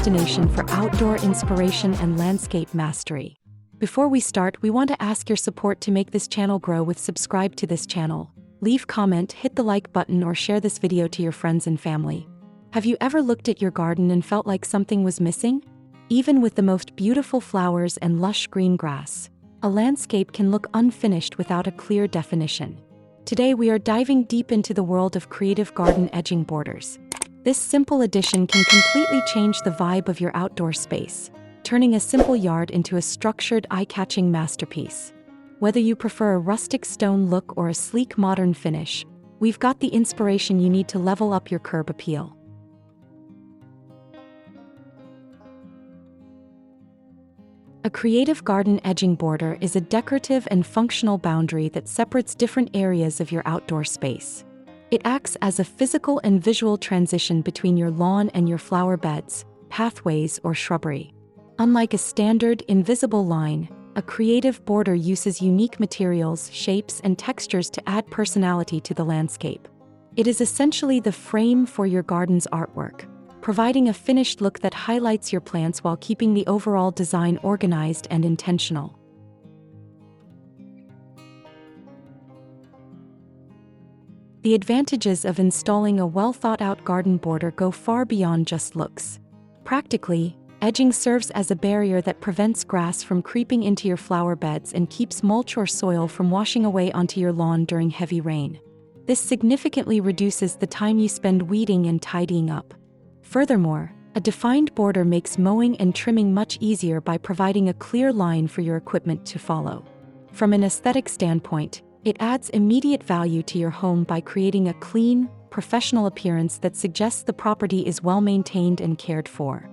destination for outdoor inspiration and landscape mastery. Before we start, we want to ask your support to make this channel grow with subscribe to this channel. Leave comment, hit the like button, or share this video to your friends and family. Have you ever looked at your garden and felt like something was missing? Even with the most beautiful flowers and lush green grass, a landscape can look unfinished without a clear definition. Today we are diving deep into the world of creative garden edging borders. This simple addition can completely change the vibe of your outdoor space, turning a simple yard into a structured, eye-catching masterpiece. Whether you prefer a rustic stone look or a sleek modern finish, we've got the inspiration you need to level up your curb appeal. A creative garden edging border is a decorative and functional boundary that separates different areas of your outdoor space. It acts as a physical and visual transition between your lawn and your flower beds, pathways, or shrubbery. Unlike a standard, invisible line, a creative border uses unique materials, shapes, and textures to add personality to the landscape. It is essentially the frame for your garden's artwork, providing a finished look that highlights your plants while keeping the overall design organized and intentional. The advantages of installing a well-thought-out garden border go far beyond just looks. Practically, edging serves as a barrier that prevents grass from creeping into your flower beds and keeps mulch or soil from washing away onto your lawn during heavy rain. This significantly reduces the time you spend weeding and tidying up. Furthermore, a defined border makes mowing and trimming much easier by providing a clear line for your equipment to follow. From an aesthetic standpoint, it adds immediate value to your home by creating a clean, professional appearance that suggests the property is well maintained and cared for.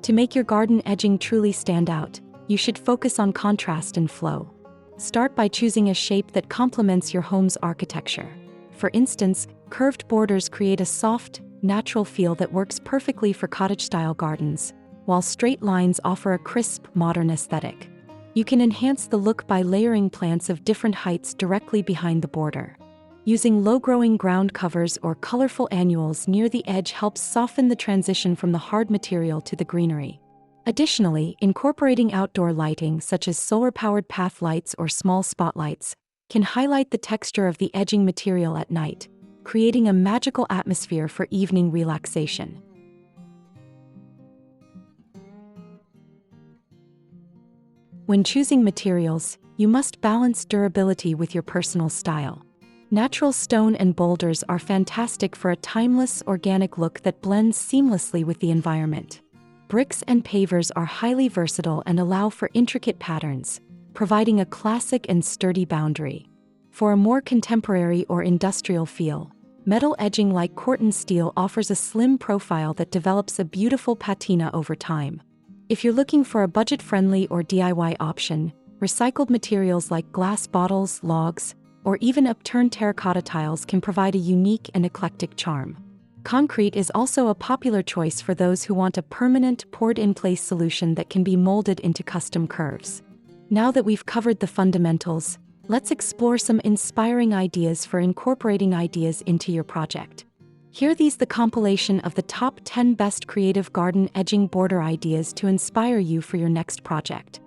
To make your garden edging truly stand out, you should focus on contrast and flow. Start by choosing a shape that complements your home's architecture. For instance, curved borders create a soft, natural feel that works perfectly for cottage-style gardens, while straight lines offer a crisp, modern aesthetic. You can enhance the look by layering plants of different heights directly behind the border. Using low-growing ground covers or colorful annuals near the edge helps soften the transition from the hard material to the greenery. Additionally, incorporating outdoor lighting such as solar-powered path lights or small spotlights can highlight the texture of the edging material at night, creating a magical atmosphere for evening relaxation. When choosing materials, you must balance durability with your personal style. Natural stone and boulders are fantastic for a timeless, organic look that blends seamlessly with the environment. Bricks and pavers are highly versatile and allow for intricate patterns, providing a classic and sturdy boundary. For a more contemporary or industrial feel, metal edging like Corten steel offers a slim profile that develops a beautiful patina over time. If you're looking for a budget-friendly or DIY option, recycled materials like glass bottles, logs, or even upturned terracotta tiles can provide a unique and eclectic charm. Concrete is also a popular choice for those who want a permanent, poured-in-place solution that can be molded into custom curves. Now that we've covered the fundamentals, let's explore some inspiring ideas for incorporating ideas into your project. Here these the compilation of the top 10 best creative garden edging border ideas to inspire you for your next project.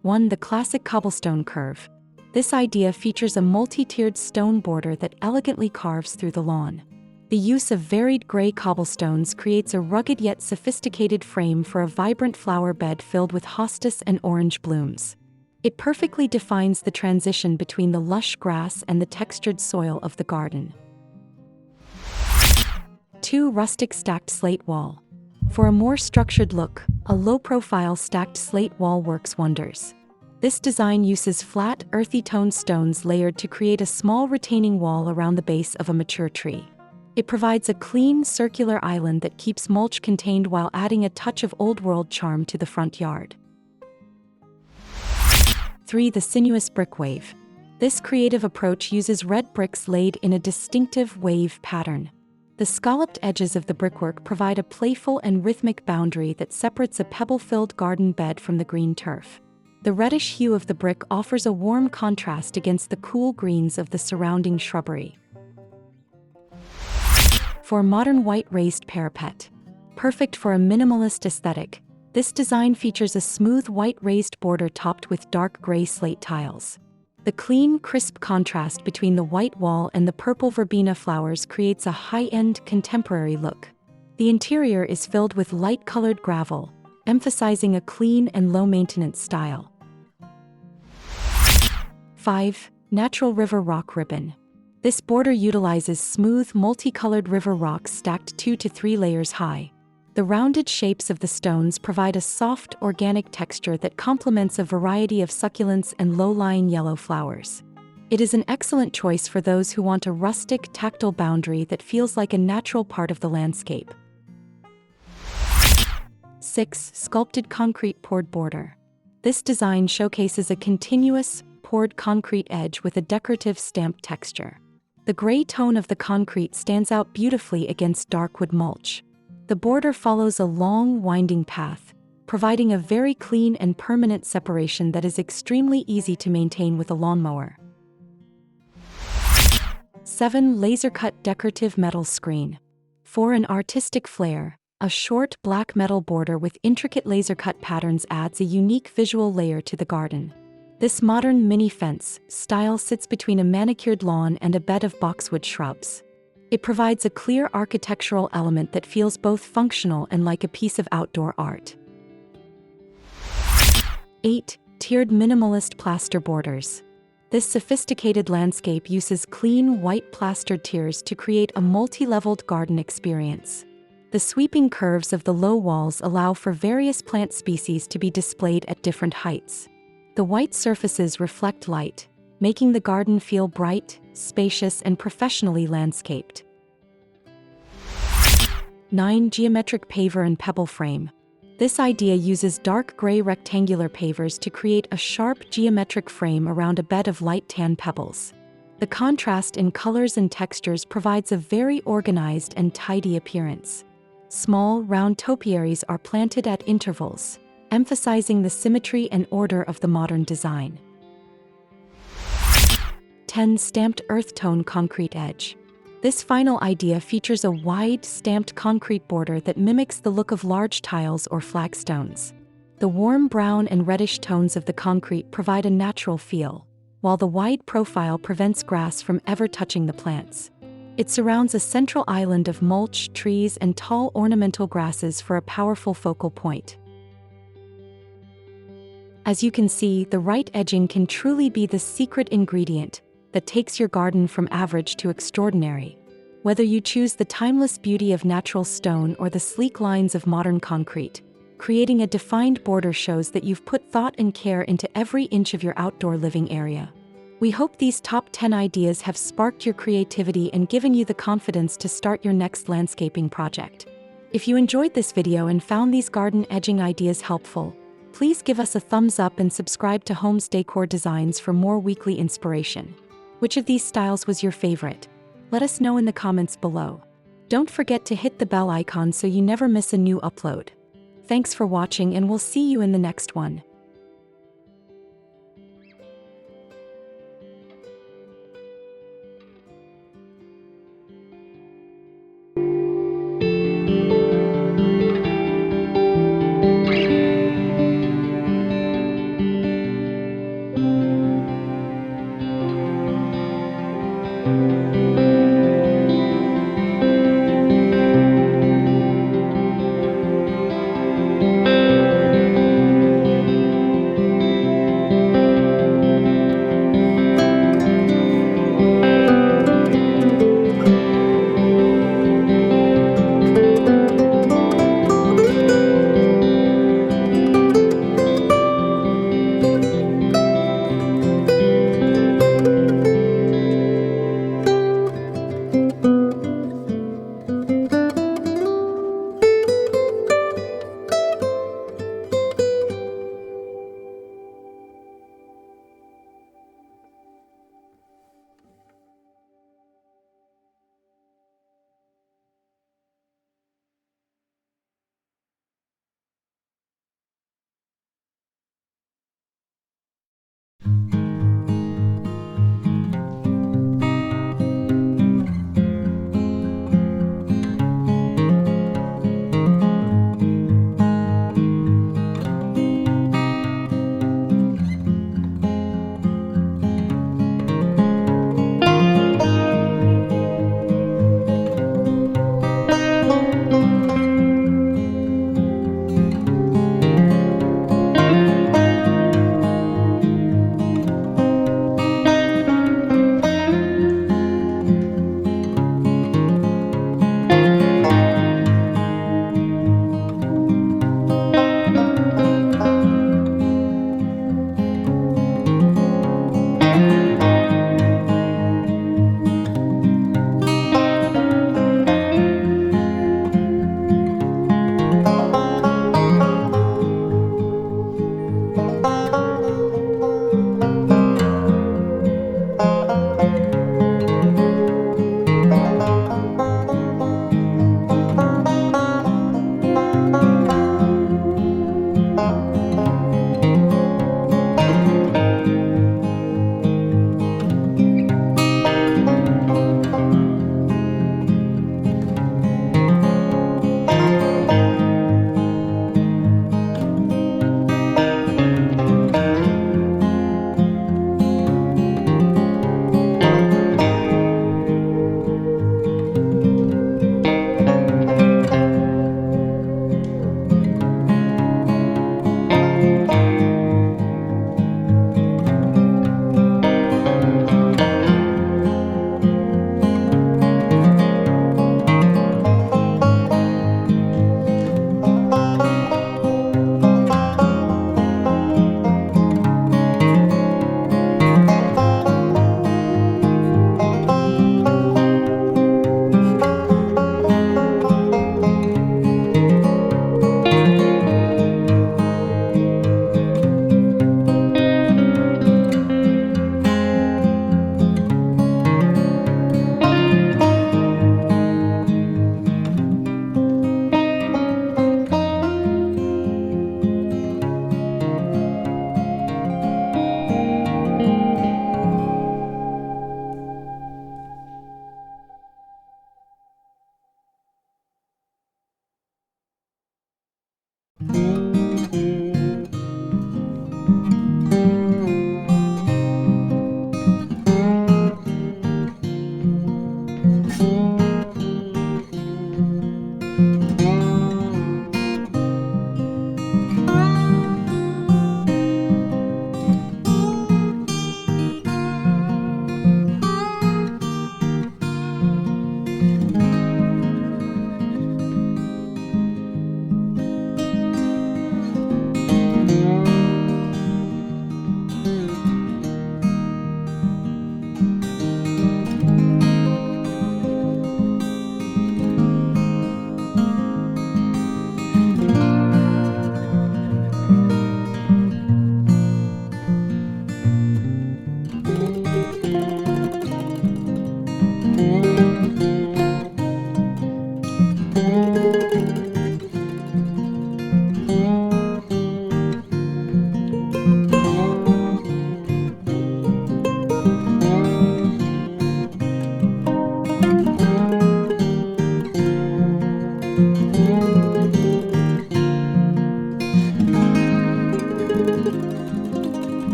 One, the classic cobblestone curve. This idea features a multi-tiered stone border that elegantly carves through the lawn. The use of varied gray cobblestones creates a rugged yet sophisticated frame for a vibrant flower bed filled with hostas and orange blooms. It perfectly defines the transition between the lush grass and the textured soil of the garden. 2. Rustic stacked slate wall. For a more structured look, a low-profile stacked slate wall works wonders. This design uses flat, earthy-toned stones layered to create a small retaining wall around the base of a mature tree. It provides a clean, circular island that keeps mulch contained while adding a touch of old-world charm to the front yard. 3. The sinuous brick wave. This creative approach uses red bricks laid in a distinctive wave pattern. The scalloped edges of the brickwork provide a playful and rhythmic boundary that separates a pebble-filled garden bed from the green turf. The reddish hue of the brick offers a warm contrast against the cool greens of the surrounding shrubbery. For a modern white raised parapet. Perfect for a minimalist aesthetic, this design features a smooth white raised border topped with dark gray slate tiles. The clean, crisp contrast between the white wall and the purple verbena flowers creates a high-end, contemporary look. The interior is filled with light-colored gravel, emphasizing a clean and low-maintenance style. 5. Natural river rock ribbon. This border utilizes smooth, multicolored river rocks stacked 2 to 3 layers high. The rounded shapes of the stones provide a soft, organic texture that complements a variety of succulents and low-lying yellow flowers. It is an excellent choice for those who want a rustic, tactile boundary that feels like a natural part of the landscape. 6. Sculpted concrete poured border. This design showcases a continuous, poured concrete edge with a decorative stamped texture. The gray tone of the concrete stands out beautifully against dark wood mulch. The border follows a long, winding path, providing a very clean and permanent separation that is extremely easy to maintain with a lawnmower. 7. Laser-cut decorative metal screen. For an artistic flair, a short black metal border with intricate laser-cut patterns adds a unique visual layer to the garden. This modern mini-fence style sits between a manicured lawn and a bed of boxwood shrubs. It provides a clear architectural element that feels both functional and like a piece of outdoor art. 8. Tiered minimalist plaster borders. This sophisticated landscape uses clean, white plastered tiers to create a multi-leveled garden experience. The sweeping curves of the low walls allow for various plant species to be displayed at different heights. The white surfaces reflect light, making the garden feel bright, spacious, and professionally landscaped. 9. Geometric paver and pebble frame. This idea uses dark gray rectangular pavers to create a sharp geometric frame around a bed of light tan pebbles. The contrast in colors and textures provides a very organized and tidy appearance. Small, round topiaries are planted at intervals, emphasizing the symmetry and order of the modern design. 10. Stamped earth tone concrete edge. This final idea features a wide, stamped concrete border that mimics the look of large tiles or flagstones. The warm brown and reddish tones of the concrete provide a natural feel, while the wide profile prevents grass from ever touching the plants. It surrounds a central island of mulch, trees, and tall ornamental grasses for a powerful focal point. As you can see, the right edging can truly be the secret ingredient that takes your garden from average to extraordinary. Whether you choose the timeless beauty of natural stone or the sleek lines of modern concrete, creating a defined border shows that you've put thought and care into every inch of your outdoor living area. We hope these top 10 ideas have sparked your creativity and given you the confidence to start your next landscaping project. If you enjoyed this video and found these garden edging ideas helpful, please give us a thumbs up and subscribe to Homes Decor Designs for more weekly inspiration. Which of these styles was your favorite? Let us know in the comments below. Don't forget to hit the bell icon so you never miss a new upload. Thanks for watching, and we'll see you in the next one.